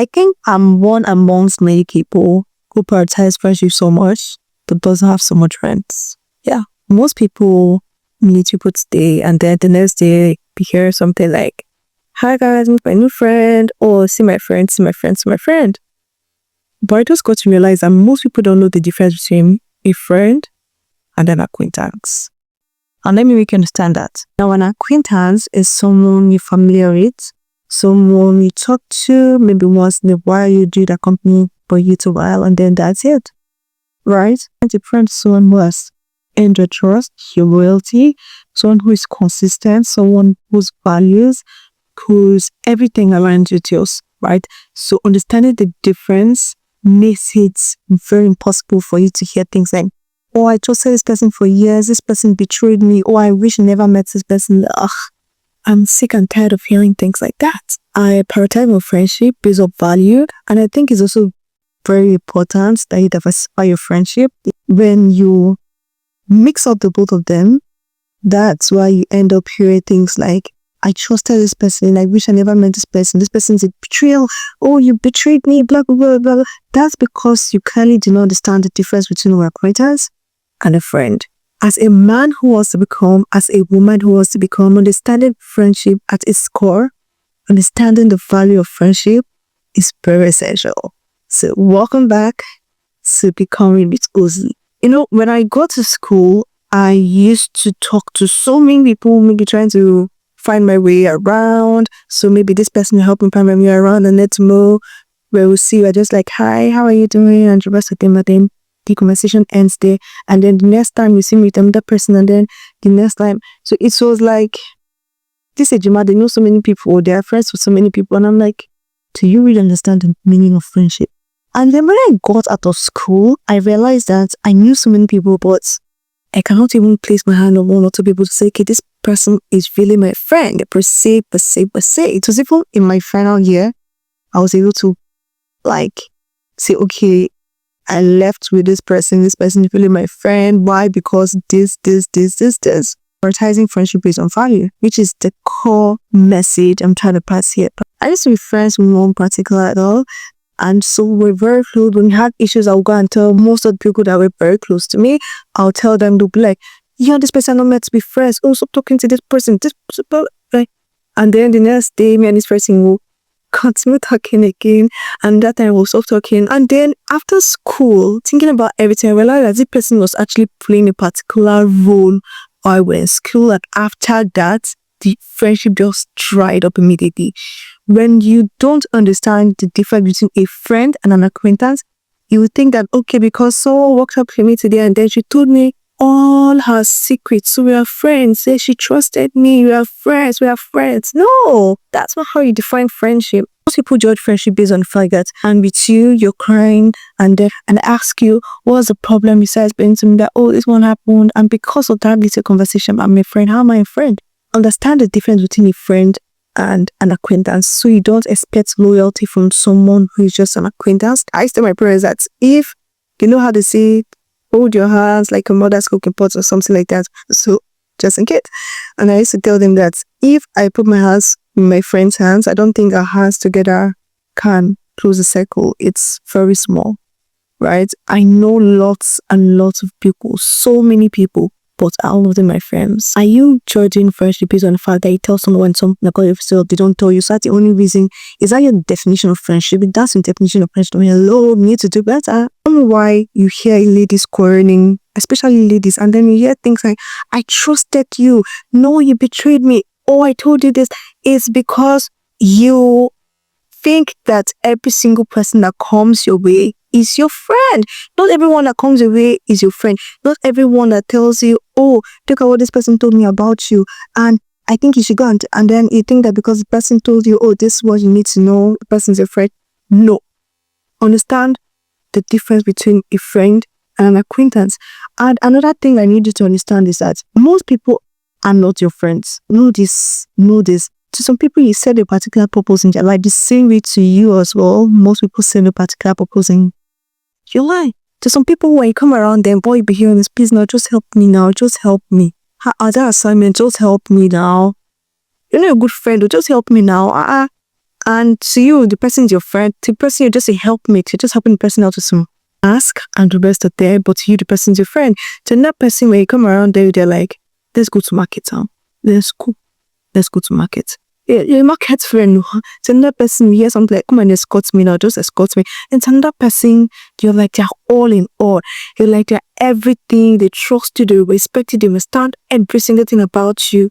I think I'm one amongst many people who prioritize friendship so much, but doesn't have so much friends. Yeah. Most people meet people today and then the next day we hear something like, hi guys, meet my new friend, or see my friend, see my friend, see my friend. But I just got to realize that most people don't know the difference between a friend and an acquaintance. And let me make you understand that. Now, an acquaintance is someone you're familiar with, someone you talk to, maybe once in a while you do that company for you to a while, and then that's it. Right? And a friend is someone who has earned your trust, your loyalty, someone who is consistent, someone whose values, whose everything around you tells, right? So understanding the difference makes it very impossible for you to hear things like, oh, I trusted this person for years, this person betrayed me, oh, I wish I never met this person. Ugh, I'm sick and tired of hearing things like that. I prioritize my friendship based on value, and I think it's also very important that you diversify your friendship. When you mix up the both of them, that's why you end up hearing things like, I trusted this person, I wish I never met this person's a betrayal, oh, you betrayed me, blah, blah, blah, blah. That's because you clearly do not understand the difference between an acquaintance and a friend. As a man who wants to become, as a woman who wants to become, understanding friendship at its core, understanding the value of friendship is very essential. So welcome back to Becoming with Uzi. You know, when I go to school, I used to talk to so many people, maybe trying to find my way around. So maybe this person will help me find my way around, and let's move where we'll see. We're just like, hi, how are you doing? And the rest of them, and then the conversation ends there. And then the next time you see me with another person, and then the next time. So it was like, this Ejima, they know so many people, they are friends with so many people. And I'm like, do you really understand the meaning of friendship? And then when I got out of school, I realized that I knew so many people, but I cannot even place my hand on one or two people to say, okay, this person is really my friend, per se. It was even in my final year, I was able to like say, okay, I left with this person is really my friend. Why? Because this. Prioritizing friendship based on value, which is the core message I'm trying to pass here. I used to be friends with one particular at all. And so we're very close. When we had issues, I'll go and tell most of the people that were very close to me. I'll tell them, they'll be like, yeah, this person not meant to be friends. Oh, stop talking to this person. Right? And then the next day, me and this person will continue talking again. And that time we'll stop talking. And then after school, thinking about everything, I realized that this person was actually playing a particular role while I was in school. And after that, the friendship just dried up immediately. When you don't understand the difference between a friend and an acquaintance, you would think that, okay, because someone walked up to me today and then she told me all her secrets, so we are friends. She trusted me, we are friends. No, that's not how you define friendship. Most people judge friendship based on the fact that I'm with you, you're crying, and ask you, what's the problem besides being to me that, oh, this one happened, and because of that little conversation, I'm a friend. How am I a friend? Understand the difference between a friend and an acquaintance, so you don't expect loyalty from someone who is just an acquaintance. I used to tell my parents that if you know how to say, hold your hands like a mother's cooking pot or something like that, so just in case. And I used to tell them that if I put my hands in my friend's hands, I don't think our hands together can close the circle. It's very small, right? I know lots and lots of people, so many people, but all of them my friends. Are you judging friendship based on the fact that you tell someone something about yourself, they don't tell you? So that's the only reason. Is that your definition of friendship? If that's your definition of friendship, hello, we need to do better. I don't know why you hear ladies quarreling, especially ladies, and then you hear things like, I trusted you. No, you betrayed me. Oh, I told you this. It's because you think that every single person that comes your way is your friend. Not everyone that comes your way is your friend. Not everyone that tells you, oh, look at what this person told me about you, and I think you should go and then you think that because the person told you, oh, this is what you need to know, the person's your friend. No. Understand the difference between a friend and an acquaintance. And another thing I need you to understand is that most people are not your friends. Know this. To some people, you set a particular purpose in their life. The same way to you as well. Most people set a particular purpose in your life. To some people, when you come around them, boy, you be hearing this, please now, just help me now. Just help me. Other assignment, just help me now. You're not a good friend, just help me now. And to you, the person is your friend. To the person, you're just a helpmate. You're just helping the person out with some ask and the rest are there. But to you, the person's your friend. To that person, when you come around there, they're like, let's go to market town. Let's go to market. Yeah, you're a market friend. To another person, you hear something like, come and escort me now, just escort me. And to another person, you're like, they're all in all. You're like, they're everything. They trust you, they respect you, they understand every single thing about you.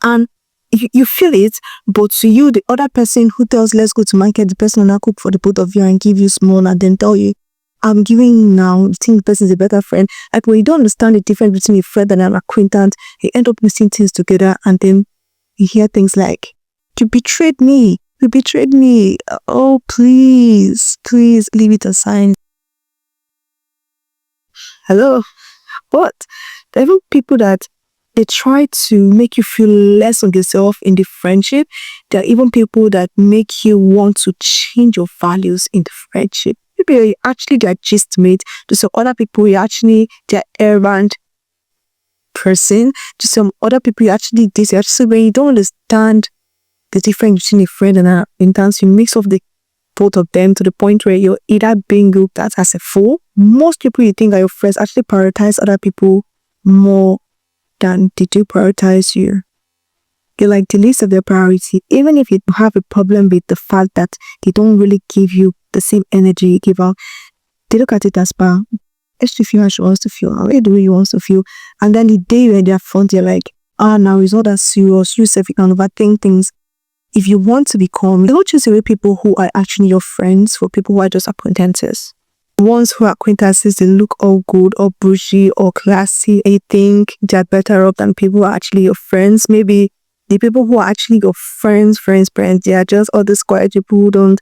And you feel it, but to you, the other person who tells, let's go to market, the person will now cook for the both of you and give you small and then tell you, I'm giving you now, you think the person is a better friend. Like when you don't understand the difference between a friend and an acquaintance, you end up mixing things together and then you hear things like, you betrayed me. Oh, please leave it aside. Hello? But there are even people that they try to make you feel less of yourself in the friendship. There are even people that make you want to change your values in the friendship. Maybe you're actually their gist mate. To some other people, you're actually their errand person. To some other people, you're actually this. Actually, when you don't understand the difference between a friend and an acquaintance, you mix up the both of them to the point where you're either being looked at as a fool. Most people you think are your friends actually prioritize other people more than they do prioritize you. You're like the least of their priority, even if you have a problem with the fact that they don't really give you the same energy you give out. They look at it as, it's to feel how she wants to feel, how the way you want to feel. And then the day you're in their front, you're like, now it's not that serious. You self, you can overthink things. If you want to become, don't choose away people who are actually your friends for people who are just acquaintances. Ones who are acquaintances, they look all good, all bougie, all classy. And you think they're better off than people who are actually your friends. Maybe the people who are actually your friends, they are just all these quiet people who don't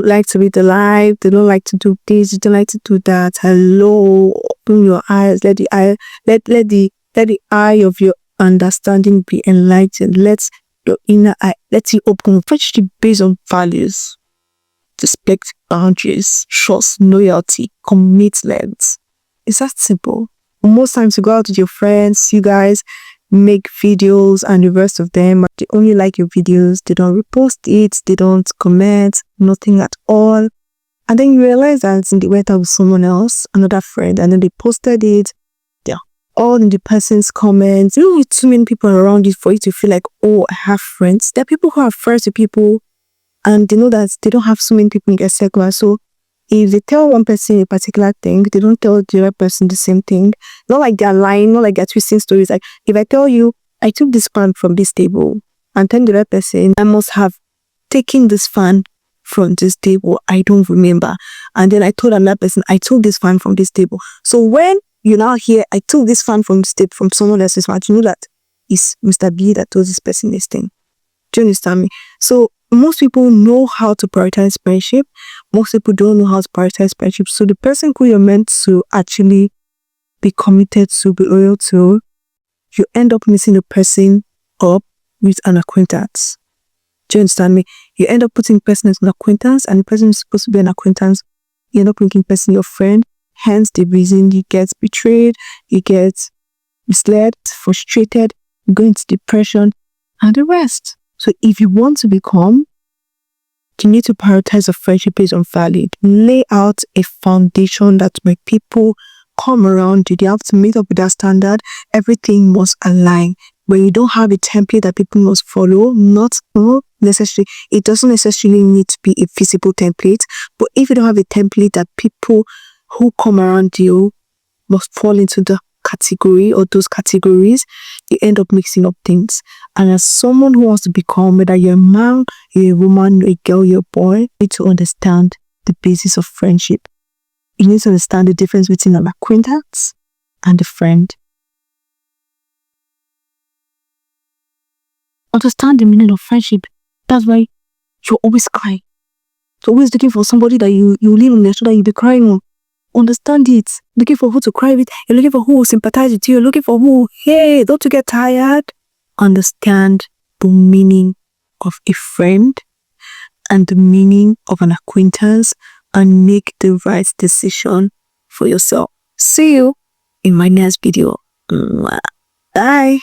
like to be alive. They don't like to do this. They don't like to do that. Hello, open your eyes. Let the eye of your understanding be enlightened. Let your inner eye, let it open. Friendship based on values, respect, boundaries, trust, loyalty, commitment. It's that simple. Most times you go out with your friends, you guys make videos and the rest of them, they only like your videos, they don't repost it, they don't comment, nothing at all. And then you realize that they went out with someone else, another friend, and then they posted it. They're all in the person's comments. You don't need too many people around you for you to feel like, oh, I have friends. There are people who are friends with people and they know that they don't have so many people in their circle. So if they tell one person a particular thing, they don't tell the other person the same thing. Not like they're lying, not like they're twisting stories. Like if I tell you, I took this fan from this table, and tell the other person, I must have taken this fan from this table. I don't remember. And then I told another person, I took this fan from this table. So when you now hear, I took this fan from this table, from someone else's fan, you know that it's Mr. B that told this person this thing. Do you understand me? So most people know how to prioritize friendship. Most people don't know how to prioritize friendship. So the person who you're meant to actually be committed to, be loyal to, you end up mixing the person up with an acquaintance. Do you understand me? You end up putting the person as an acquaintance and the person is supposed to be an acquaintance. You end up making the person your friend. Hence the reason you get betrayed, you get misled, frustrated, you go into depression and the rest. So if you want to become, you need to prioritize a friendship based on value. Lay out a foundation that when people come around you, they have to meet up with that standard. Everything must align. When you don't have a template that people must follow, not necessarily, it doesn't necessarily need to be a physical template. But if you don't have a template that people who come around you must fall into the category or those categories, you end up mixing up things. And as someone who wants to become, whether you're a man, you're a woman, you're a girl, you're a boy, you need to understand the basis of friendship. You need to understand the difference between an acquaintance and a friend. Understand the meaning of friendship. That's why you're always crying. You're always looking for somebody that you lean on their shoulder, you'll be crying on. Understand it. Looking for who to cry with. You're looking for who will sympathize with you. You're looking for who, hey, don't you get tired? Understand the meaning of a friend and the meaning of an acquaintance and make the right decision for yourself. See you in my next video. Bye.